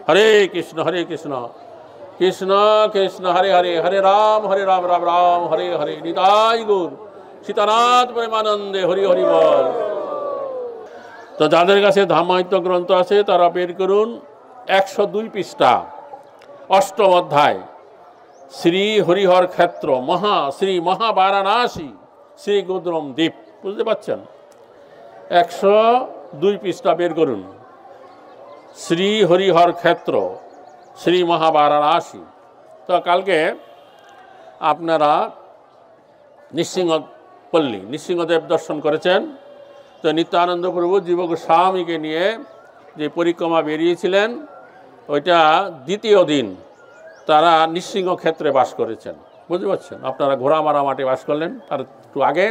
হরে কৃষ্ণ কৃষ্ণ কৃষ্ণ হরে হরে, হরে রাম রাম রাম হরে হরে। নিতাই গৌর সীতানাথ প্রেমানন্দে, হরি হরি বল। তো যাদের কাছে ধামায়িত গ্রন্থ আছে তারা বের করুন 102 পৃষ্ঠা, 8ম অধ্যায়, শ্রী হরিহর ক্ষেত্র শ্রী মহাবারাণসী শ্রী গোদ্রম দ্বীপ। বুঝতে পারছেন? 102 পৃষ্ঠা বের করুন, শ্রী হরিহর ক্ষেত্র শ্রী মহাবারাণসী। তো কালকে আপনারা নৃসিংহদেব দর্শন করেছেন। তো নিত্যানন্দ প্রভু জীব গোস্বামীকে নিয়ে যে পরিক্রমা বেরিয়েছিলেন, ওইটা দ্বিতীয় দিন তারা নৃসিংহ ক্ষেত্রে বাস করেছেন। বুঝতে পারছেন? আপনারা ঘোড়ামারা মাঠে বাস করলেন তার একটু আগে।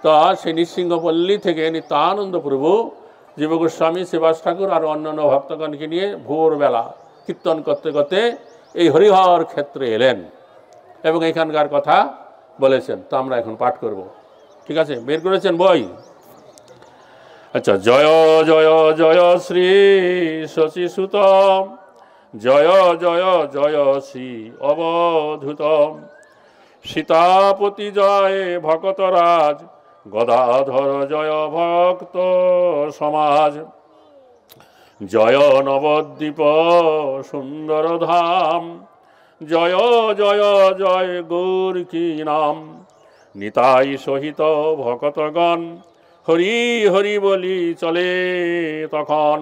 তো সেই নৃসিংহপল্লী থেকে নিত্যানন্দ প্রভু জীব গোস্বামী, শ্রীবাস ঠাকুর আর অন্যান্য ভক্তগণকে নিয়ে ভোরবেলা কীর্তন করতে করতে এই হরিহর ক্ষেত্রে এলেন এবং এখানকার কথা বলেছেন। তো আমরা এখন পাঠ করব। ঠিক আছে? বের করেছেন বই? আচ্ছা। জয় জয় জয় শ্রী শশীসুতম, জয় জয় জয় শ্রী অবধূতম, সীতাপতি জয় ভকতরাজ, গদাধর জয় ভক্ত সমাজ, জয় নবদ্বীপ সুন্দর ধাম, জয় জয় জয় গৌর কি নাম, নিতাই সহিত ভকতগণ, হরি হরি বলি চলে তখন,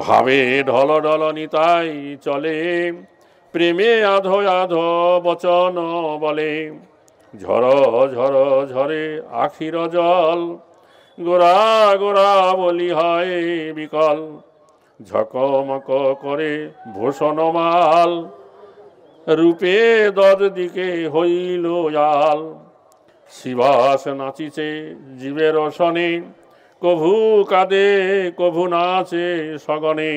ভাবে ঢল ঢল নিতাই চলে, প্রেমে আধো আধো বচন বলে, ঝর ঝর ঝরে আখির জল, গোরা গোরা বলি হয় বিকল, ঝকমক করে ভূষণমাল, রূপে দদ দিকে হইল আল, শিবাস নাচিছে জীবের শনে, কভু কাঁদে কভু নাচে সগনে,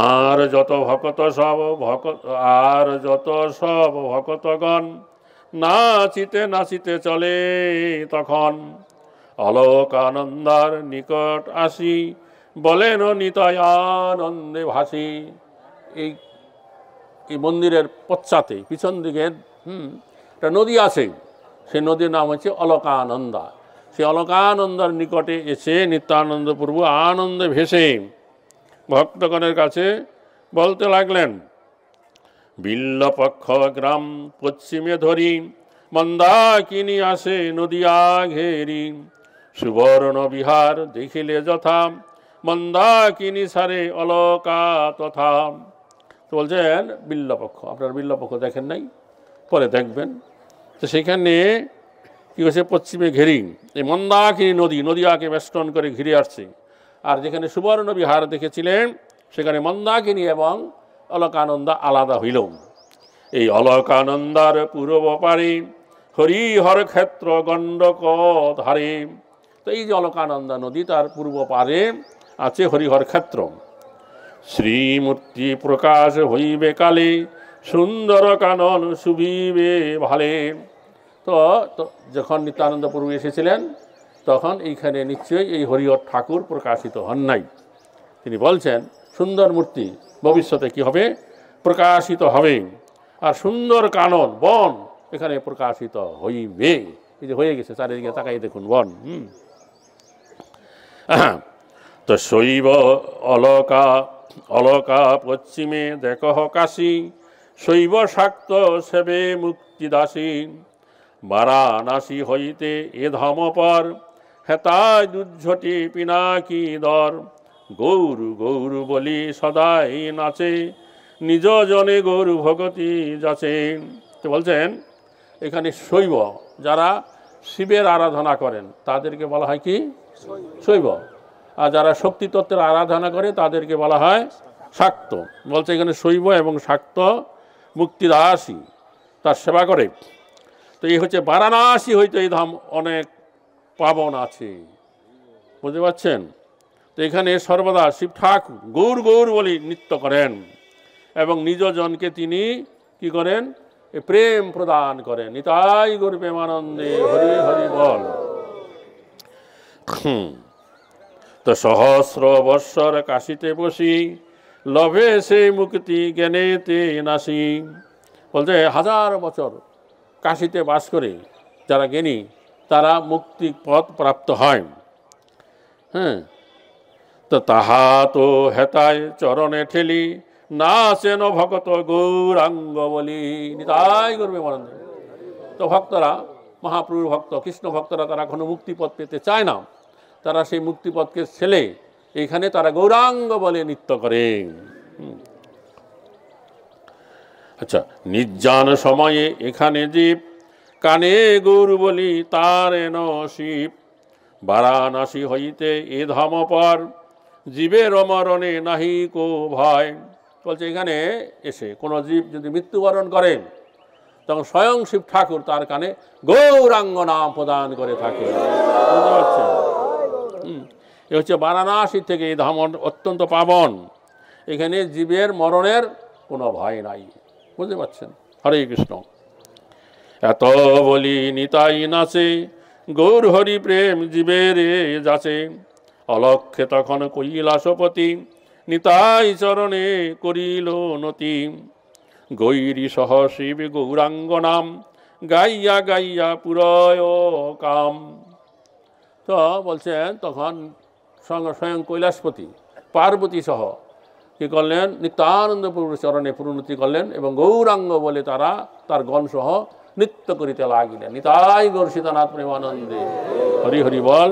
আর যত সব ভকতগণ, নাচিতে নাচিতে চলে তখন, অলোকানন্দার নিকট আসি, বলেন নিতাই আনন্দে ভাসি। এই মন্দিরের পশ্চাতে পিছন দিকে একটা নদী আছে, সেই নদীর নাম হচ্ছে অলকানন্দা। সেই অলকানন্দার নিকটে এসে নিত্যানন্দ প্রভু আনন্দে ভেসে ভক্তগণের কাছে বলতে লাগলেন, বিল্লপক্ষ গ্রাম পশ্চিমে ধরি, মন্দাকিনী আসে নদিয়া ঘেরি, সুবর্ণ বিহার দেখিলে যথা, মন্দাকিনী সারে অলকা তথা। তো বলছেন বিল্লপক্ষ, আপনার বিল্লপক্ষ দেখেন নাই, পরে দেখবেন। তো সেখানে কী হচ্ছে, পশ্চিমে ঘেরি এই মন্দাকিনী নদিয়াকে বেষ্টন করে ঘিরে আসছে। আর যেখানে সুবর্ণ বিহার দেখেছিলেন সেখানে মন্দাকিনী এবং অলকানন্দা আলাদা হইল। এই অলকানন্দার পূর্ব পারে হরিহর ক্ষেত্র গণ্ডক ধারে। তো এই যে অলকানন্দা নদী, তার পূর্ব পারে আছে হরিহর ক্ষেত্র। শ্রীমূর্তি প্রকাশ হইবে কালে, সুন্দর কানন শুভিবে ভালে। তো যখন নিত্যানন্দ প্রভু এসেছিলেন তখন এইখানে নিশ্চয়ই এই হরিহর ঠাকুর প্রকাশিত হন নাই। তিনি বলছেন সুন্দর মূর্তি ভবিষ্যতে কি হবে, প্রকাশিত হবে, আর সুন্দর কানন বন এখানে প্রকাশিত হইবে। এই যে হয়ে গেছে, চারিদিকে তাকাই দেখুন বন। তো শৈব অলকা পশ্চিমে দেখহ কাশী, শৈব শাক্ত সেবে মুক্তিদাসী, বারাণসী হইতে এ ধাম পর, হেতায় দুর্ঝটি পিনাকি দর, গৌর গৌর বলি সদাই নাচে, নিজ জনে গৌর ভগতি যাচে। তো বলছেন এখানে শৈব, যারা শিবের আরাধনা করেন তাদেরকে বলা হয় কি শৈব, আর যারা শক্তি তত্ত্বের আরাধনা করে তাদেরকে বলা হয় শাক্ত। বলছে এখানে শৈব এবং শাক্ত মুক্তিদাসী তার সেবা করে। তো এই হচ্ছে বারাণসী হইতে এই ধাম অনেক পাবন আছে। বুঝতে পারছেন? তো এখানে সর্বদা শিব ঠাকুর গৌর গৌর বলে নৃত্য করেন এবং নিজ জনকে তিনি কি করেন, প্রেম প্রদান করেন। নিতাই গৌর প্রেমানন্দে, হরি হরি বল। তো সহস্র বৎসর কাশিতে বসি, লভে সেই মুক্তি জ্ঞানেতে নাসি। বলছে হাজার বছর কাশিতে বাস করে যারা জ্ঞানী তারা মুক্তি পথ প্রাপ্ত হয়। হ্যাঁ, তো তাহা তো হেতায় চরণে ঠেলি, না সেন ভক্ত গৌরাঙ্গ বলি। নিতাই করবে মরণ। তো ভক্তরা, মহাপ্রভুর ভক্ত কৃষ্ণ ভক্তরা, তারা কোনো মুক্তিপথ পেতে চায় না, তারা সেই মুক্তিপথকে ছেলে এইখানে তারা গৌরাঙ্গ বলে নৃত্য করে। আচ্ছা, নির্জন সময়ে এখানে জীব, কানে গৌর বলি তার এন শিব। বারাণসী হইতে এ ধাম পর, জীবের মরণে নাহি কো ভয়। বলছে এখানে এসে কোনো জীব যদি মৃত্যুবরণ করেন, তখন স্বয়ং শিব ঠাকুর তার কানে গৌরাঙ্গ নাম প্রদান করে থাকে। বুঝতে পারছেন? এ হচ্ছে বারাণসী থেকে এই ধাম অত্যন্ত পাবন, এখানে জীবের মরণের কোনো ভয় নাই। বুঝতে পারছেন? হরে কৃষ্ণ। এত বলি নিতাই নাচে, গৌর হরি প্রেম জীবের যাচে। অলক্ষে তখন কৈলাসপতি, নিতাই চরণে করিল নতি। গৈরী সহ শিব গৌরাঙ্গ নাম, গাইয়া গাইয়া পুরয় কাম। তো বলছেন তখন স্বয়ং কৈলাসপতি পার্বতী সহ কি করলেন, নিত্যানন্দ প্রভুর চরণে পরিণতি করলেন এবং গৌরাঙ্গ বলে তারা তার গণসহ নৃত্য করিতে লাগিলেন। নিতাই গৌর সীতানাথ প্রেমানন্দে। হরি হরি বল।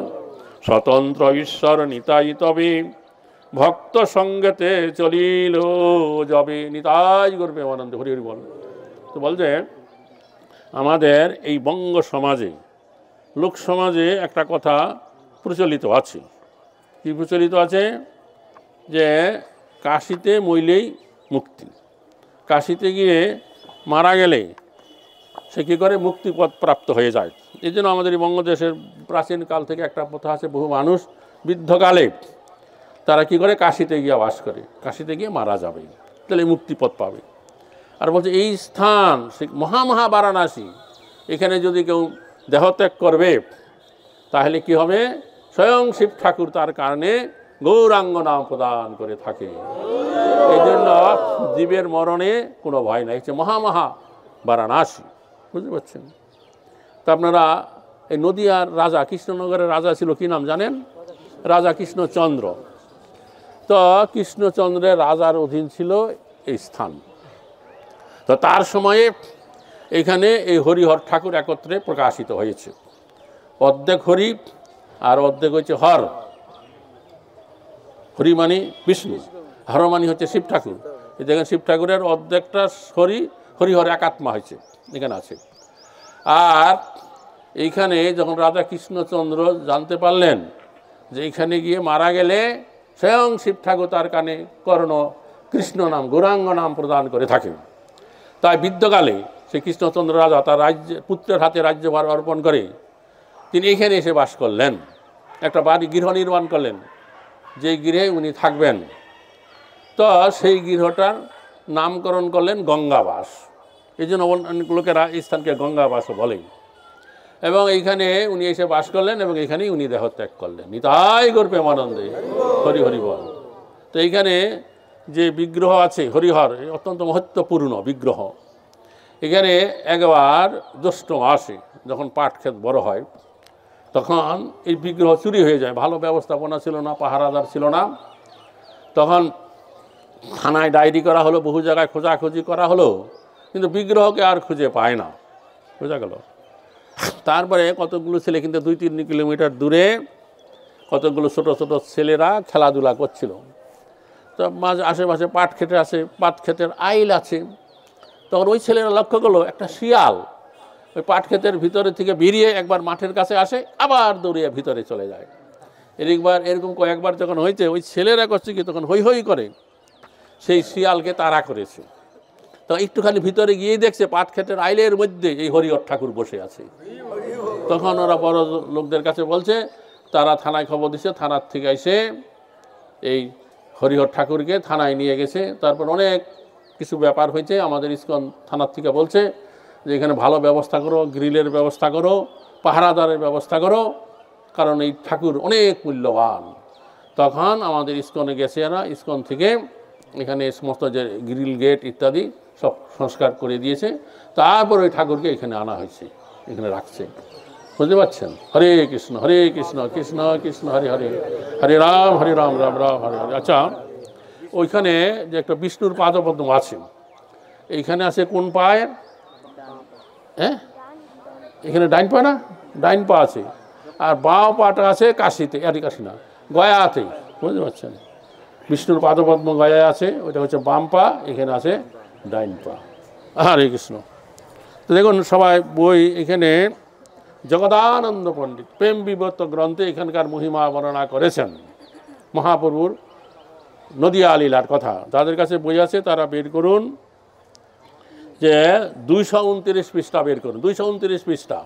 স্বতন্ত্র ঈশ্বর নিতাই তবে, ভক্ত সঙ্গেতে চলিল যাবে। নিতাই গৌর প্রেমানন্দে। হরি হরি বল। তো বলছে আমাদের এই বঙ্গ সমাজে, লোক সমাজে একটা কথা প্রচলিত আছে। কি প্রচলিত আছে? যে কাশিতে মইলেই মুক্তি, কাশিতে গিয়ে মারা গেলে সে কী করে মুক্তিপথ প্রাপ্ত হয়ে যায়। এই জন্য আমাদের এই বঙ্গদেশের প্রাচীনকাল থেকে একটা প্রথা আছে, বহু মানুষ বৃদ্ধকালে তারা কি করে কাশিতে গিয়ে বাস করে, কাশিতে গিয়ে মারা যাবে, তাহলে মুক্তিপথ পাবে। আর বলছে এই স্থান সে মহা বারাণসী, এখানে যদি কেউ দেহত্যাগ করবে তাহলে কি হবে, স্বয়ং শিব ঠাকুর তার কারণে গৌরাঙ্গ নাম প্রদান করে থাকে। এই জন্য জীবের মরণে কোনো ভয় নাই, হচ্ছে মহা বারাণসী। বুঝতে পারছেন? তা আপনারা এই নদিয়ার রাজা, কৃষ্ণনগরের রাজা ছিল, কি নাম জানেন? রাজা কৃষ্ণচন্দ্র। তো কৃষ্ণচন্দ্রের রাজার অধীন ছিল এই স্থান। তো তার সময়ে এখানে এই হরিহর ঠাকুর একত্রে প্রকাশিত হয়েছে। অর্ধেক হরি আর অর্ধেক হচ্ছে হর। হরি মানে বিষ্ণু, হর মানে হচ্ছে শিব ঠাকুর। এই দেখেন শিব ঠাকুরের অর্ধেকটা হরিহর একাত্মা হয়েছে এখানে আছে। আর এইখানে যখন রাজা কৃষ্ণচন্দ্র জানতে পারলেন যে এইখানে গিয়ে মারা গেলে স্বয়ং শিব ঠাকুর তার কানে কর্ণ কৃষ্ণ নাম গৌরাঙ্গ নাম প্রদান করে থাকেন, তাই বৃদ্ধকালে সেই কৃষ্ণচন্দ্র রাজা তার পুত্রের হাতে রাজ্যভার অর্পণ করে তিনি এখানে এসে বাস করলেন। একটা বাড়ি গৃহ নির্মাণ করলেন, যে গৃহে উনি থাকবেন। তো সেই গৃহটার নামকরণ করলেন গঙ্গাবাস। এই জন্য অনেক লোকেরা এই স্থানকে গঙ্গাবাসও বলে। এবং এইখানে উনি এসে বাস করলেন এবং এইখানেই উনি দেহত্যাগ করলেন। নিতাই গৌর প্রেমানন্দে। হরি হরি বল। তো এইখানে যে বিগ্রহ আছে হরিহর, অত্যন্ত মহত্বপূর্ণ বিগ্রহ। এখানে একবার জ্যৈষ্ঠ মাসে যখন পাট ক্ষেত বড় হয় তখন এই বিগ্রহ চুরি হয়ে যায়। ভালো ব্যবস্থাপনা ছিল না, পাহারাদার ছিল না। তখন থানায় ডায়েরি করা হলো, বহু জায়গায় খোঁজাখুঁজি করা হলো, কিন্তু বিগ্রহকে আর খুঁজে পায় না। বোঝা গেল? তারপরে কতগুলো ছেলে, কিন্তু 2-3 কিলোমিটার দূরে কতগুলো ছোট ছোট ছেলেরা খেলাধুলা করছিল। তো মাঝে আশেপাশে পাট ক্ষেতে আছে, পাট ক্ষেতের আইল আছে। তখন ওই ছেলেরা লক্ষ্য করলো একটা শিয়াল ওই পাট ক্ষেতের ভিতরে থেকে বেরিয়ে একবার মাঠের কাছে আসে, আবার দৌড়িয়ে ভিতরে চলে যায়। এরকম কয়েকবার যখন হয়েছে, ওই ছেলেরা করছে কি তখন হৈ হৈ করে সেই শিয়ালকে তাড়া করেছে। তো একটুখানি ভিতরে গিয়েই দেখছে পাট ক্ষেতের আইলের মধ্যে এই হরিহর ঠাকুর বসে আছে। তখন ওরা বড় লোকদের কাছে বলছে, তারা থানায় খবর দিচ্ছে, থানার থেকে এসে এই হরিহর ঠাকুরকে থানায় নিয়ে গেছে। তারপর অনেক কিছু ব্যাপার হয়েছে। আমাদের ইসকন থানার থেকে বলছে যে এখানে ভালো ব্যবস্থা করো, গ্রিলের ব্যবস্থা করো, পাহারাদারের ব্যবস্থা করো, কারণ এই ঠাকুর অনেক মূল্যবান। তখন আমাদের ইস্কনে গেছে এরা, ইস্কন থেকে এখানে সমস্ত যে গ্রিল গেট ইত্যাদি সব সংস্কার করে দিয়েছে। তারপর ওই ঠাকুরকে এখানে আনা হয়েছে, এখানে রাখছে। বুঝতে পারছেন? হরে কৃষ্ণ কৃষ্ণ কৃষ্ণ হরে হরে, হরে রাম রাম রাম হরে হরে। আচ্ছা, ওইখানে যে একটা বিষ্ণুর পাদপদ্ম আছে, এইখানে আছে কোন পায়ের? হ্যাঁ, এখানে ডাইন পা না? ডাইন পা আছে। আর বাঁ পাটা আছে কাশিতে, কাশি না, গয়াতে। বুঝতে পারছেন? বিষ্ণুর পাদপদ্ম গয়ায় আছে, ওইটা হচ্ছে বাম পা, এখানে আছে ডাইন পা। হরে কৃষ্ণ। তো দেখুন সবাই বই, এখানে জগদানন্দ পণ্ডিত প্রেম বিবর্ত গ্রন্থে এখানকার মহিমা বর্ণনা করেছেন, মহাপ্রভুর নদিয়া লীলার কথা। যাদের কাছে বই আছে তারা বের করুন, যে 229 পৃষ্ঠা বের করুন। 229 পৃষ্ঠা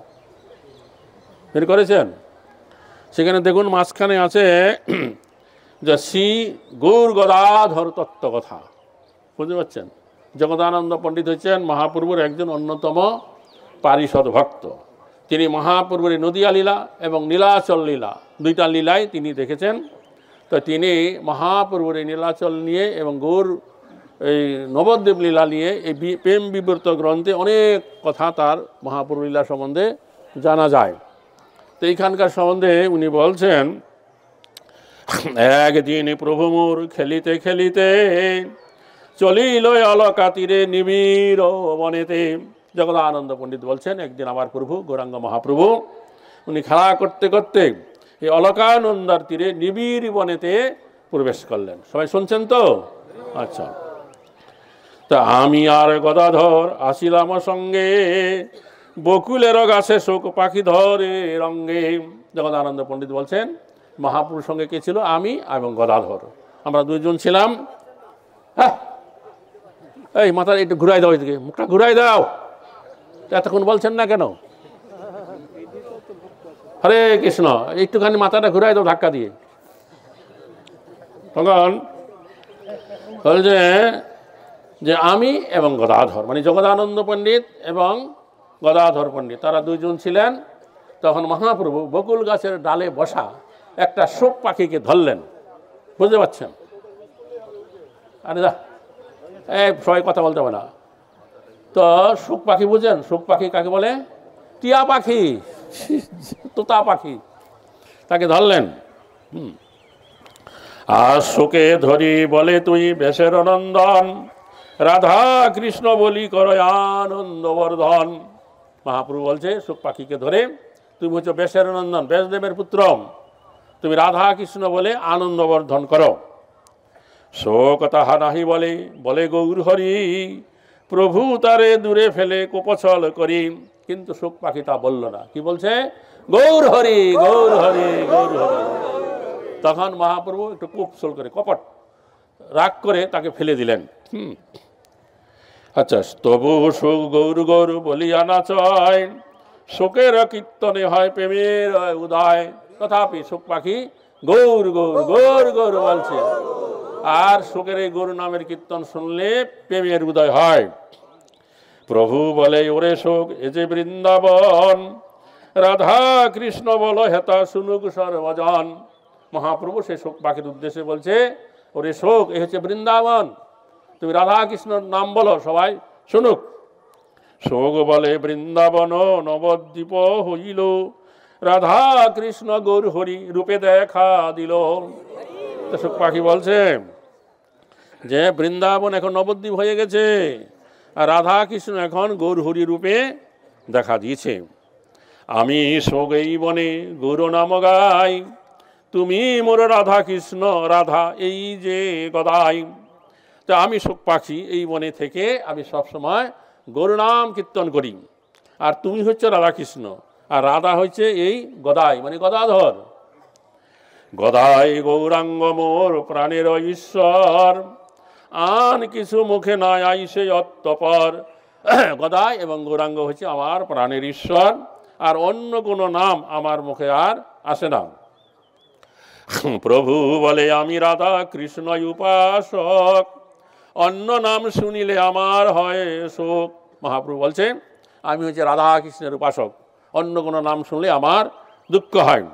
বের করেছেন? সেখানে দেখুন মাঝখানে আছে যে শ্রী গৌর গদাধর তত্ত্ব কথা। বুঝতে পারছেন? জগদানন্দ পণ্ডিত হচ্ছেন মহাপ্রভুর একজন অন্যতম পারিষদ ভক্ত। তিনি মহাপ্রভুর নদিয়া লীলা এবং নীলাচল লীলা, দুইটা লীলাই তিনি দেখেছেন। তো তিনি মহাপ্রভুর এই নীলাচল নিয়ে এবং গৌর এই নবদ্বীপ লীলা নিয়ে এই প্রেম বিবর্ত গ্রন্থে অনেক কথা তার মহাপ্রভু লীলা সম্বন্ধে জানা যায়। তো এইখানকার সম্বন্ধে উনি বলছেন, একদিন প্রভু মোর খেলিতে খেলিতে চলিল অলকা তীরে নিবিড় বনেতে। জগদানন্দ পণ্ডিত বলছেন, একদিন আমার প্রভু গৌরাঙ্গ মহাপ্রভু উনি খেলা করতে করতে এই অলকানন্দার তীরে নিবিড় বনেতে প্রবেশ করলেন। সবাই শুনছেন তো? আচ্ছা। তা আমি আর গদাধর আসিলাম সঙ্গে, বকুলের গাছে শোক পাখি ধরে রঙ্গে। জগদানন্দ পণ্ডিত বলছেন, মহাপুরুষ সঙ্গে কে ছিল? আমি এবং গদাধর, আমরা দুইজন ছিলাম। হ্যাঁ, এই মাথা একটু ঘুরাই দাও, এদিকে মুখটা ঘুরাই দাও। এতক্ষণ বলছেন না কেন? হরে কৃষ্ণ, একটুখানি মাথাটা ঘুরাই দাও ধাক্কা দিয়ে। তখন বলছে যে আমি এবং গদাধর, মানে জগদানন্দ পণ্ডিত এবং গদাধর পণ্ডিত, তারা দুইজন ছিলেন। তখন মহাপ্রভু বকুল গাছের ডালে বসা একটা শোক পাখিকে ধরলেন। বুঝতে পারছেন? আরে দা, সবাই কথা বলতে হবে না তো। শোক পাখি বুঝেন? শোক পাখি কাকে বলে? টিয়া পাখি, তোতা পাখি, তাকে ধরলেন। আর শোকে ধরি বলে তুই বেশের নন্দন, রাধা কৃষ্ণ বলি কর আনন্দ বর্ধন। মহাপ্রভু বলছে শোক পাখিকে ধরে, তুমি হচ্ছে বেশের নন্দন, ব্যাসদেবের পুত্র, তুমি রাধা কৃষ্ণ বলে আনন্দ বর্ধন করো। শোক তাহা নাহি বলে, বলে গৌর হরি, প্রভু তারে দূরে ফেলে কোপছল করি। কিন্তু শোক পাখি তা বলল না। কি বলছে? গৌর হরি গৌর হরি গৌর হরি। তখন মহাপ্রভু একটু কোপছল করে, কপট রাগ করে তাকে ফেলে দিলেন। আচ্ছা, তবু শোক গৌর গৌর বলিয়া নাচয়, শোকের কীর্তনে হয় প্রেমের উদয়। তথাপি শোক পাখি গৌর গৌর গৌর গৌর বলছে। আর শোকের এই গৌর নামের কীর্তন শুনলে প্রেমের উদয় হয়। প্রভু বলে ওরে শোক এ যে বৃন্দাবন, রাধা কৃষ্ণ বল হেতা শুনুক সর্বজন। মহাপ্রভু সে শোক পাখির উদ্দেশ্যে বলছে, ওরে শোক এ হচ্ছে বৃন্দাবন, তুমি রাধা কৃষ্ণর নাম বলো, সবাই শুনুক। শোক বলে বৃন্দাবন নবদ্বীপ হইল, রাধা কৃষ্ণ গৌর হরি রূপে দেখা দিল। তো শোক পাখি বলছে যে বৃন্দাবন এখন নবদ্বীপ হয়ে গেছে, আর রাধা কৃষ্ণ এখন গৌর হরি রূপে দেখা দিয়েছে। আমি শোক এই বনে গৌর নাম গাই, তুমি মোর রাধা কৃষ্ণ রাধা এই যে গদাই। তো আমি শোক পাখি এই বনে থেকে আমি সবসময় গৌর নাম কীর্তন করি, আর তুমি হচ্ছে রাধা কৃষ্ণ, আর রাধা হচ্ছে এই গদাই, মানে গদাধর। গদাই গৌরাঙ্গ মোর প্রাণের ঈশ্বর, আন কিছু মুখে নয় আইসে অত্যপর। গদাই এবং গৌরাঙ্গ হচ্ছে আমার প্রাণের ঈশ্বর, আর অন্য কোনো নাম আমার মুখে আর আসে না। প্রভু বলে আমি রাধা কৃষ্ণ উপাসক, অন্য নাম শুনিলে আমার হয় শোক। মহাপ্রভু বলছে আমি হচ্ছে রাধা কৃষ্ণের উপাসক, অন্য কোনো নাম শুনলে আমার দুঃখ হয়।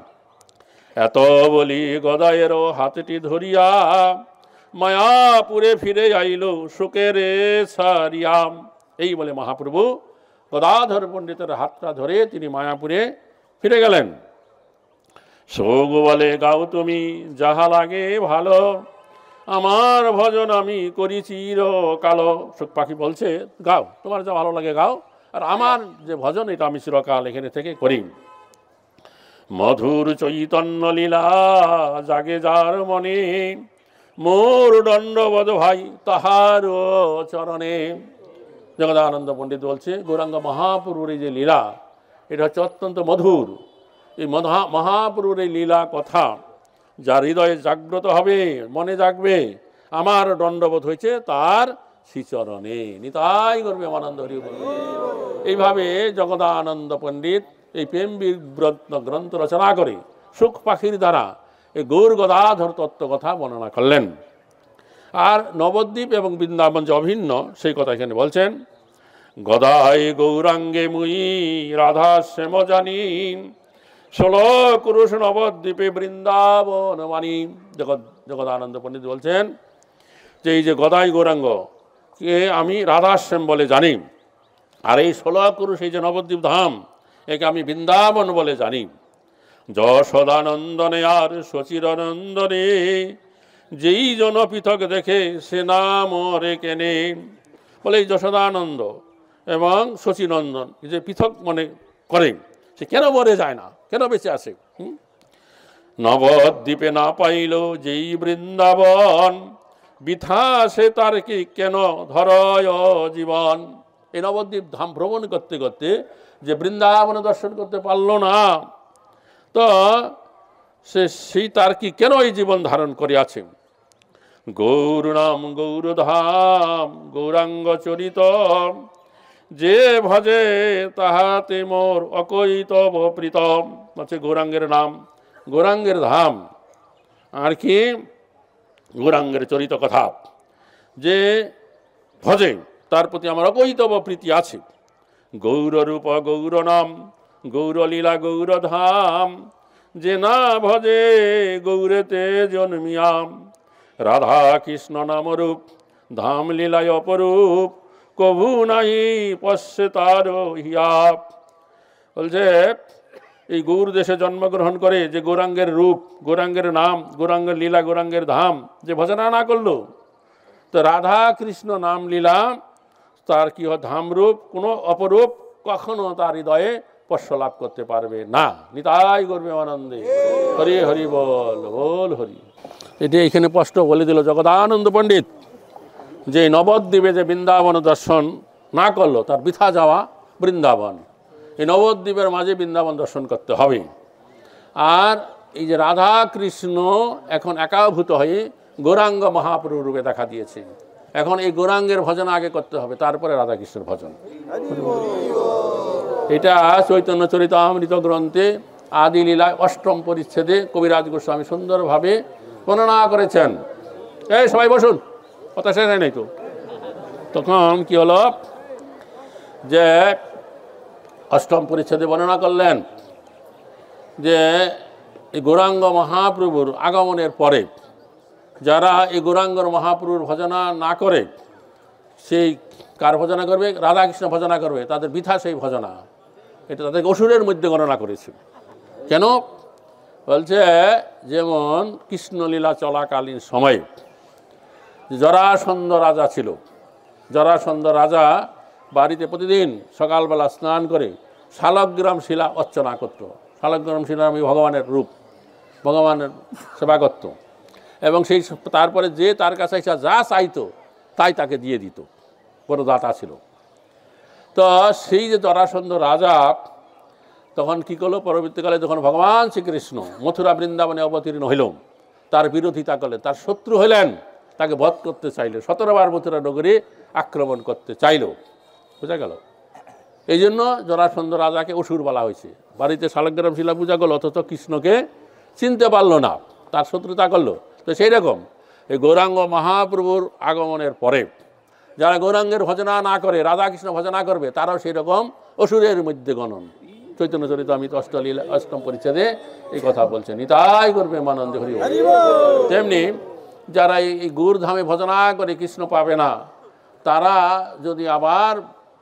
এত বলি গদায়েরও হাতটি ধরিয়া মায়াপুরে ফিরে আইল শোকের সারিয়াম। এই বলে মহাপ্রভু গদাধর পণ্ডিতের হাতটা ধরে তিনি মায়াপুরে ফিরে গেলেন। শোক বলে গাও তুমি যাহা লাগে ভালো, আমার ভজন আমি করি চিরকাল। শোক পাখি বলছে গাও, তোমার যা ভালো লাগে গাও, আর আমার যে ভজন এটা আমি চিরকাল এখানে থেকে করি। মধুর চৈতন্য লীলা জাগে যার মনে, মোর দণ্ডবধ ভাই তাহার চরণে। জগদানন্দ পণ্ডিত বলছে গৌরাঙ্গ মহাপ্রভুর এই যে লীলা এটা হচ্ছে অত্যন্ত মধুর। এই মহাপ্রভুর এই লীলা কথা যার হৃদয়ে জাগ্রত হবে, মনে জাগবে, আমার দণ্ডবোধ হয়েছে তার শ্রীচরণে। নিতাই করবে আনন্দ হরি বল। এইভাবে জগদানন্দ পণ্ডিত এই প্রেমবীর গ্রন্থ রচনা করে সুখ পাখির দ্বারা এই গৌর গদাধর তত্ত্ব কথা বর্ণনা করলেন। আর নবদ্বীপ এবং বৃন্দাবন যে অভিন্ন সেই কথা এখানে বলছেন। গদায় গৌরাঙ্গে মুই রাধা শ্যাম জানি, 16 কুরুষ নবদ্বীপে বৃন্দাবন মানি। জগদানন্দ পণ্ডিত বলছেন যে এই যে গদাই গৌরাঙ্গ কে আমি রাধাশ্যাম বলে জানি, আর এই 16 কুরুষ এই যে নবদ্বীপ ধাম একে আমি বৃন্দাবন বলে জানি। যশোদানন্দনে আর শচীরানন্দনে, যেই জন পৃথক দেখে সে নাম রে কেনে। বলে এই যশোদানন্দ এবং শচীনন্দন যে পৃথক মনে করে সে কেন মরে যায় না, কেন বেঁচে আছে? নবদ্বীপে না পাইল যেই বৃন্দাবন, বৃথা সে তার কি কেন ধরয় জীবন। এই নবদ্বীপ ধাম ভ্রমণ করতে করতে যে বৃন্দাবনে দর্শন করতে পারল না, তো সেই তার কি কেন এই জীবন ধারণ করিয়াছে। গৌর নাম গৌরধাম গৌরাঙ্গ চরিত, যে ভজে তাহাতে মোর অকৈতব প্রীতম। হচ্ছে গৌরাঙ্গের নাম, গৌরাঙ্গের ধাম, আর কি গৌরাঙ্গের চরিত কথা, যে ভজে তার প্রতি আমার অকৈতব প্রীতি আছে। গৌররূপ গৌর নাম গৌরলীলা গৌরধাম, যে না ভজে গৌরেতে জন্মিয়াম। রাধা কৃষ্ণ নামরূপ ধাম লীলায় অপরূপ, কভু নাই পশ্যে তার হিয়াপ। বলছে এই গৌর দেশে জন্মগ্রহণ করে যে গৌরাঙ্গের রূপ, গৌরাঙ্গের নাম, গৌরাঙ্গের লীলা, গৌরাঙ্গের ধাম যে ভজনা না করলো, তো রাধা কৃষ্ণ নাম লীলা তার কি হয় ধামরূপ, কোনো অপরূপ কখনো তার হৃদয়ে স্পর্শ লাভ করতে পারবে না। নিতাই করবে আনন্দে হরি হরি বল বল হরি। এটি এখানে স্পষ্ট বলে দিল জগদানন্দ পণ্ডিত যে নবদ্বীপে যে বৃন্দাবন দর্শন না করলো তার বৃথা যাওয়া বৃন্দাবন। এই নবদ্বীপের মাঝে বৃন্দাবন দর্শন করতে হবে। আর এই যে রাধা কৃষ্ণ এখন একাভূত হয়ে গৌরাঙ্গ মহাপ্রভু রূপে দেখা দিয়েছে। এখন এই গৌরাঙ্গের ভজন আগে করতে হবে, তারপরে রাধাকৃষ্ণের ভজন। এটা চৈতন্য চরিতামৃত গ্রন্থে আদি লীলায় 8ম পরিচ্ছেদে কবিরাজ গোস্বামী সুন্দরভাবে বর্ণনা করেছেন। এই সবাই বসুন, কথা শেষ হয় নাই তো। তখন কি হলো যে 8ম পরিচ্ছেদে বর্ণনা করলেন যে এই গৌরাঙ্গ মহাপ্রভুর আগমনের পরে যারা এই গৌরাঙ্গর মহাপ্রভুর ভজনা না করে, সেই কার ভজনা করবে? রাধাকৃষ্ণ ভজনা করবে, তাদের বৃথা সেই ভজনা। এটা তাদের অসুরের মধ্যে গণনা করেছে। কেন বলছে, যেমন কৃষ্ণলীলা চলাকালীন সময়ে জরাসন্ধ রাজা ছিল। জরাসন্ধ রাজা বাড়িতে প্রতিদিন সকালবেলা স্নান করে শালগ্রাম শিলা অর্চনা করত। শালগ্রাম শিলা আমি ভগবানের রূপ, ভগবানের সেবা করত, এবং সেই তারপরে যে তার কাছে যা চাইতো তাই তাকে দিয়ে দিত, বড় দাতা ছিল। তো সেই যে জরাসন্ধ রাজা তখন কী করলো, পরবর্তীকালে যখন ভগবান শ্রীকৃষ্ণ মথুরা বৃন্দাবনে অবতীর্ণ হইল, তার বিরোধিতা করলেন, তার শত্রু হইলেন, তাকে বধ করতে চাইল, 17 বার মথুরা নগরী আক্রমণ করতে চাইল। বুঝা গেল? এই জন্য জরাসন্ধ রাজাকে অসুর বলা হয়েছে। বাড়িতে শালগ্রাম শিলা পূজা করলো, অথচ কৃষ্ণকে চিনতে পারলো না, তার শত্রুতা করলো। তো সেই রকম এই গৌরাঙ্গ মহাপ্রভুর আগমনের পরে যারা গৌরাঙ্গের ভজনা না করে রাধাকৃষ্ণ ভজনা করবে, তারাও সেই রকম অসুরের মধ্যে গণন। চৈতন্য চরিতামৃত অষ্টম পরিচ্ছেদে এই কথা বলছে, নিতাই করবে মানন্দে হরি। তেমনি যারা এই গৌরধামে ভজনা করে কৃষ্ণ পাবে না, তারা যদি আবার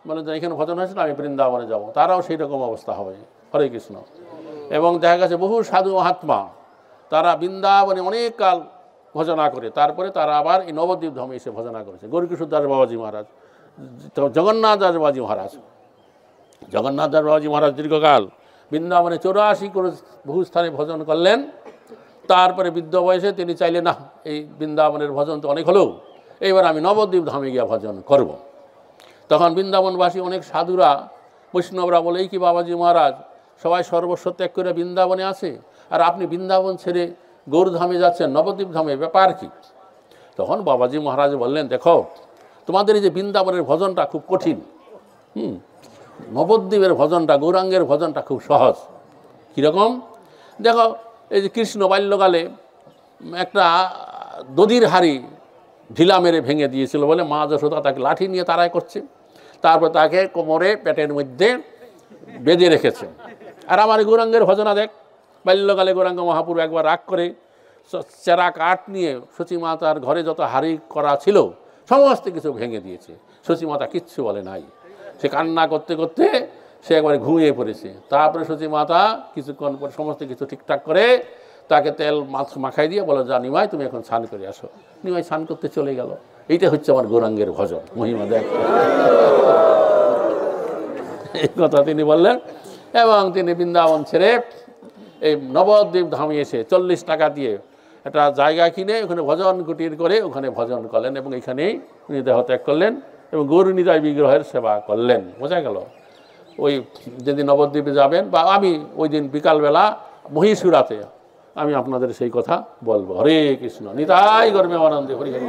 বলে যে এখানে ভজন হয়েছে না আমি বৃন্দাবনে যাব, তারাও সেই রকম অবস্থা হবে। হরে কৃষ্ণ। এবং দেখা গেছে বহু সাধু মহাত্মা তারা বৃন্দাবনে অনেক কাল ভজনা করে তারপরে তারা আবার এই নবদ্বীপ ধামে এসে ভজনা করেছে। গৌরকিশোর দাস বাবাজি মহারাজ, জগন্নাথ দাস বাবাজি মহারাজ, জগন্নাথ দাস বাবাজি মহারাজ দীর্ঘকাল বৃন্দাবনে 84 করে বহু স্থানে ভজন করলেন। তারপরে বৃদ্ধ বয়সে তিনি চাইলেন না, এই বৃন্দাবনের ভজন তো অনেক হলো, এইবার আমি নবদ্বীপ ধামে গিয়ে ভজন করব। তখন বৃন্দাবনবাসী অনেক সাধুরা বৈষ্ণবরা বলে, এই কি বাবাজি মহারাজ, সবাই সর্বস্ব ত্যাগ করে বৃন্দাবনে আছে, আর আপনি বৃন্দাবন ছেড়ে গৌরধামে যাচ্ছেন, নবদ্বীপ ধামে, ব্যাপার কি? তখন বাবাজি মহারাজ বললেন, দেখো তোমাদের এই যে বৃন্দাবনের ভজনটা খুব কঠিন, নবদ্বীপের ভজনটা, গৌরাঙ্গের ভজনটা খুব সহজ। কীরকম? দেখো, এই যে কৃষ্ণ বাল্যকালে একটা দধির হাড়ি ঢিলা মেরে ভেঙে দিয়েছিল বলে মা যশোদা তাকে লাঠি নিয়ে তাড়াই করছে, তারপর তাকে কোমরে পেটের মধ্যে বেঁধে রেখেছে। আর আমার গৌরাঙ্গের ভজনা দেখ, বাল্যকালে গৌরাঙ্গ মহাপুর একবার রাগ করে চেরা কাঠ নিয়ে সচিমাতার ঘরে যত হাড়ি করা ছিল সমস্ত কিছু ভেঙে দিয়েছে। সচিমাতা কিচ্ছু বলে নাই, সে কান্না করতে করতে সে একবারে ঘুমিয়ে পড়েছে। তারপরে সচিমাতা কিছুক্ষণ পর সমস্ত কিছু ঠিকঠাক করে তাকে তেল মাখাই দিয়ে বলো, যা নিমাই তুমি এখন স্নান করে আসো। নিমাই স্নান করতে চলে গেল। এইটা হচ্ছে আমার গৌরাঙ্গের ভজন, মহিমা দেখ। এই কথা তিনি বললেন এবং তিনি বৃন্দাবন ছেড়ে এই নবদ্বীপ ধামে এসে 40 টাকা দিয়ে একটা জায়গা কিনে ওখানে ভজন কুটির করে ওখানে ভজন করলেন এবং এখানেই উনি দেহত্যাগ করলেন এবং গৌরনিতাই বিগ্রহের সেবা করলেন। বোঝা গেল? ওই যেদিন নবদ্বীপে যাবেন বা আমি ওই দিন বিকালবেলা মহীশূরাতে আমি আপনাদের সেই কথা বলবো। হরে কৃষ্ণ, নিতাই গর্বে আনন্দে হরি হরি।